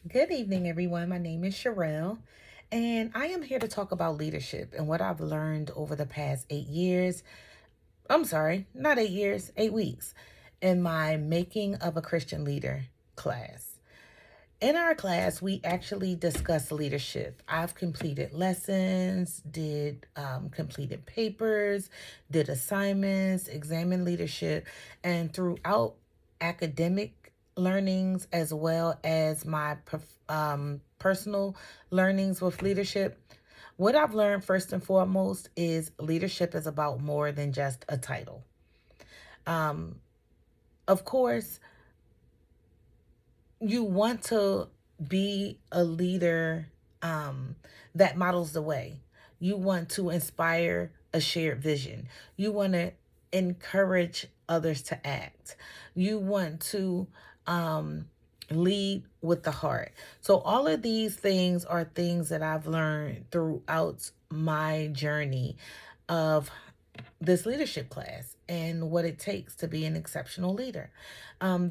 Good evening, everyone. My name is Sherelle, and I am here to talk about leadership and what I've learned over the past 8 years. I'm sorry, not 8 years, 8 weeks, in my Making of a Christian Leader class. In our class, we actually discuss leadership. I've completed lessons, did completed papers, did assignments, examined leadership, and throughout academic learnings as well as my personal learnings with leadership, what I've learned first and foremost is leadership is about more than just a title. Um, of course, you want to be a leader that models the way. You want to inspire a shared vision. You want to encourage others to act. You want to um, lead with the heart. So, all of these things are things that I've learned throughout my journey of this leadership class and what it takes to be an exceptional leader.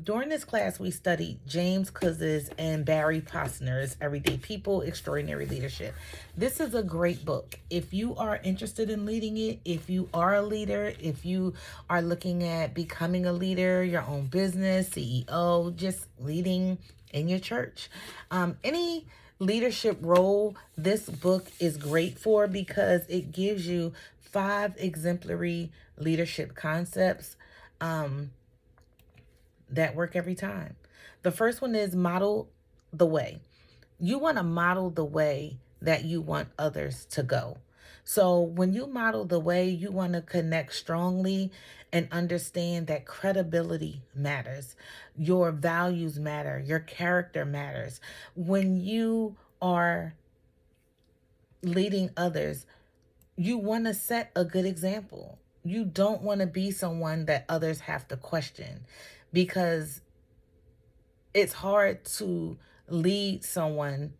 During this class, we studied James Clear's and Barry Posner's Everyday People, Extraordinary Leadership. This is a great book. If you are interested in leading it, if you are a leader, if you are looking at becoming a leader, your own business, CEO, just leading in your church, any leadership role this book is great for because it gives you 5 exemplary leadership concepts um, that work every time. The first one is model the way. You want to model the way that you want others to go. So when you model the way, you want to connect strongly and understand that credibility matters. Your values matter. Your character matters. When you are leading others, you want to set a good example. You don't want to be someone that others have to question because it's hard to lead someone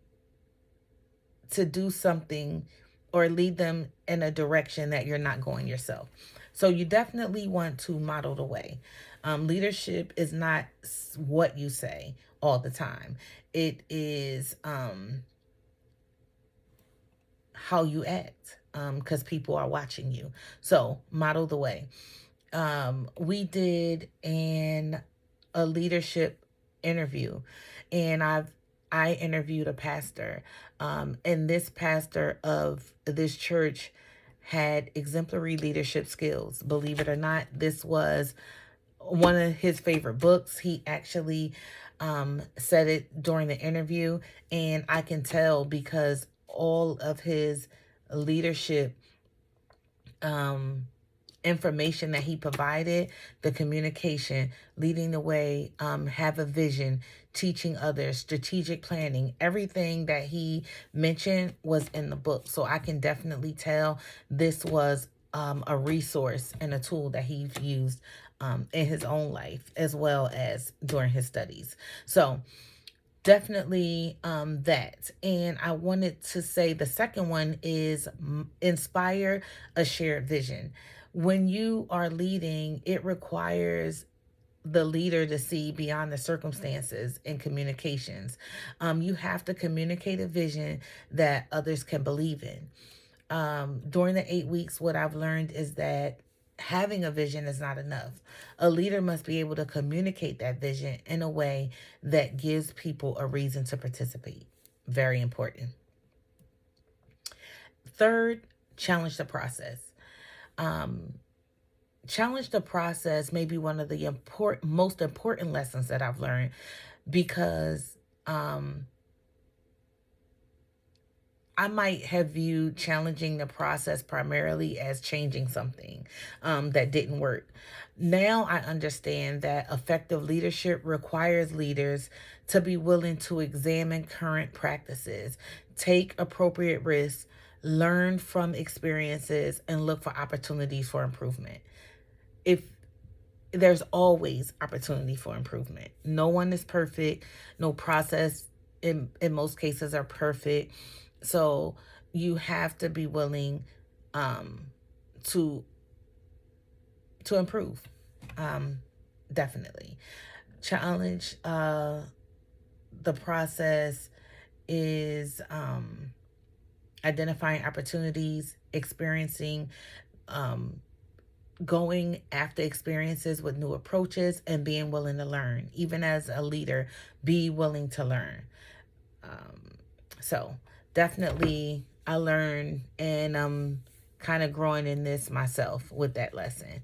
to do something or lead them in a direction that you're not going yourself. So you definitely want to model the way. Leadership is not what you say all the time. It is how you act because people are watching you. So model the way. We did a leadership interview, and I interviewed a pastor, and this pastor of this church had exemplary leadership skills. Believe it or not, this was one of his favorite books. He actually said it during the interview, and I can tell because all of his leadership um, information that he provided, the communication, leading the way, have a vision, teaching others, strategic planning, everything that he mentioned was in the book. So I can definitely tell this was a resource and a tool that he's used in his own life as well as during his studies. So definitely that. And I wanted to say the second one is inspire a shared vision. When you are leading, it requires the leader to see beyond the circumstances in communications. You have to communicate a vision that others can believe in. During the 8 weeks, what I've learned is that having a vision is not enough. A leader must be able to communicate that vision in a way that gives people a reason to participate. Very important. Third, challenge the process. Um, Challenge the process may be one of the most important lessons that I've learned because I might have viewed challenging the process primarily as changing something that didn't work. Now I understand that effective leadership requires leaders to be willing to examine current practices, take appropriate risks, learn from experiences, and look for opportunities for improvement. If there's always opportunity for improvement. No one is perfect. No process in most cases are perfect. So you have to be willing um, to improve. Um, Definitely challenge. the process is identifying opportunities, experiencing, um, going after experiences with new approaches, and being willing to learn. Even as a leader, be willing to learn. Um, so definitely I learned, and I'm kind of growing in this myself with that lesson.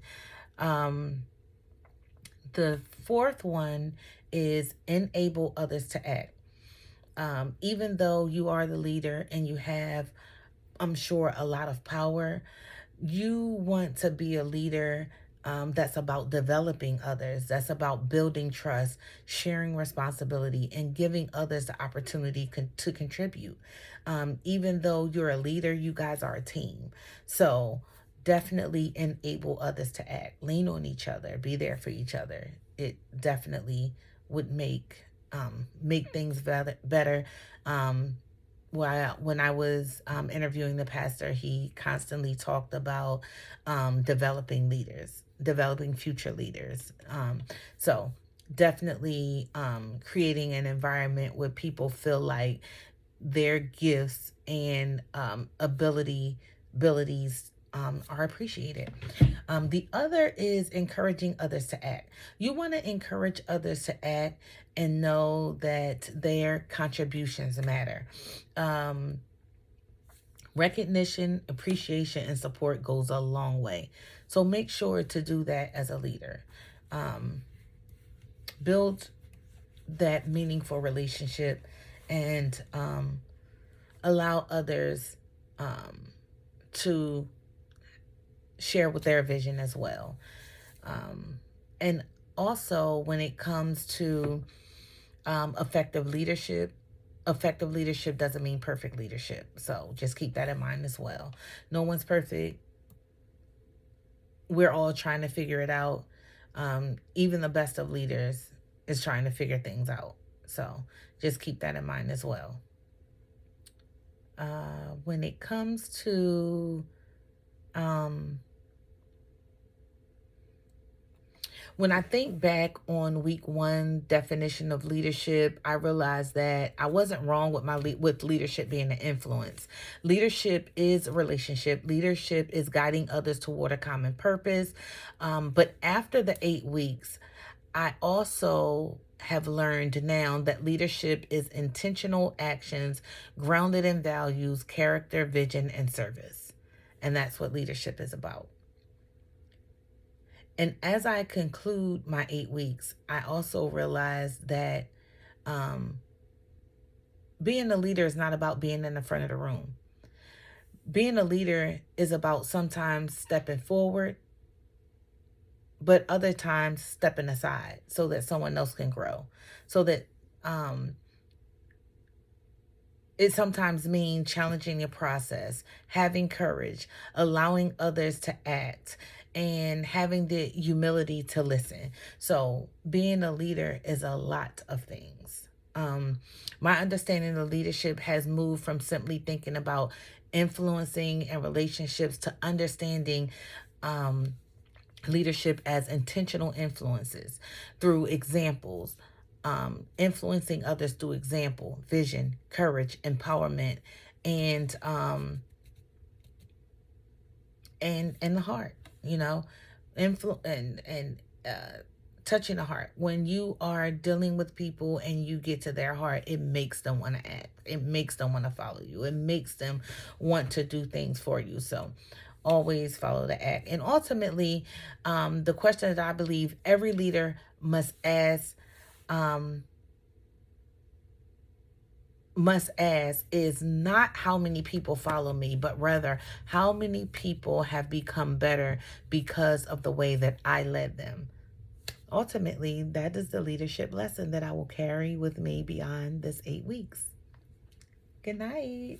Um, the fourth one is enable others to act. Even though you are the leader and you have, I'm sure, a lot of power, you want to be a leader that's about developing others, that's about building trust, sharing responsibility, and giving others the opportunity to contribute. Even though you're a leader, you guys are a team. So definitely enable others to act, lean on each other, be there for each other. It definitely would make things better. When I was interviewing the pastor, he constantly talked about developing leaders, developing future leaders. So definitely creating an environment where people feel like their gifts and abilities are appreciated. The other is encouraging others to act. You want to encourage others to act and know that their contributions matter. Um, Recognition, appreciation, and support goes a long way. So make sure to do that as a leader. Um, Build that meaningful relationship, and allow others to share with their vision as well. And also, when it comes to effective leadership doesn't mean perfect leadership. So just keep that in mind as well. No one's perfect. We're all trying to figure it out. Even the best of leaders is trying to figure things out. So just keep that in mind as well. When it comes to when I think back on week one definition of leadership, I realized that I wasn't wrong with with leadership being an influence. Leadership is a relationship. Leadership is guiding others toward a common purpose. But after the 8 weeks, I also have learned now that leadership is intentional actions grounded in values, character, vision, and service. And that's what leadership is about. And as I conclude my 8 weeks, I also realize that um, being a leader is not about being in the front of the room. Being a leader is about sometimes stepping forward, but other times stepping aside so that someone else can grow. So that it sometimes means challenging your process, having courage, allowing others to act, and having the humility to listen. So, being a leader is a lot of things. My understanding of leadership has moved from simply thinking about influencing and relationships to understanding leadership as intentional influences through examples, influencing others through example, vision, courage, empowerment, and and the heart. You know, and touching the heart. When you are dealing with people and you get to their heart, it makes them want to act. It makes them want to follow you. It makes them want to do things for you. So always follow the act. And ultimately, the question that I believe every leader um, must ask is not how many people follow me, but rather how many people have become better because of the way that I led them. Ultimately, that is the leadership lesson that I will carry with me beyond this 8 weeks. Good night.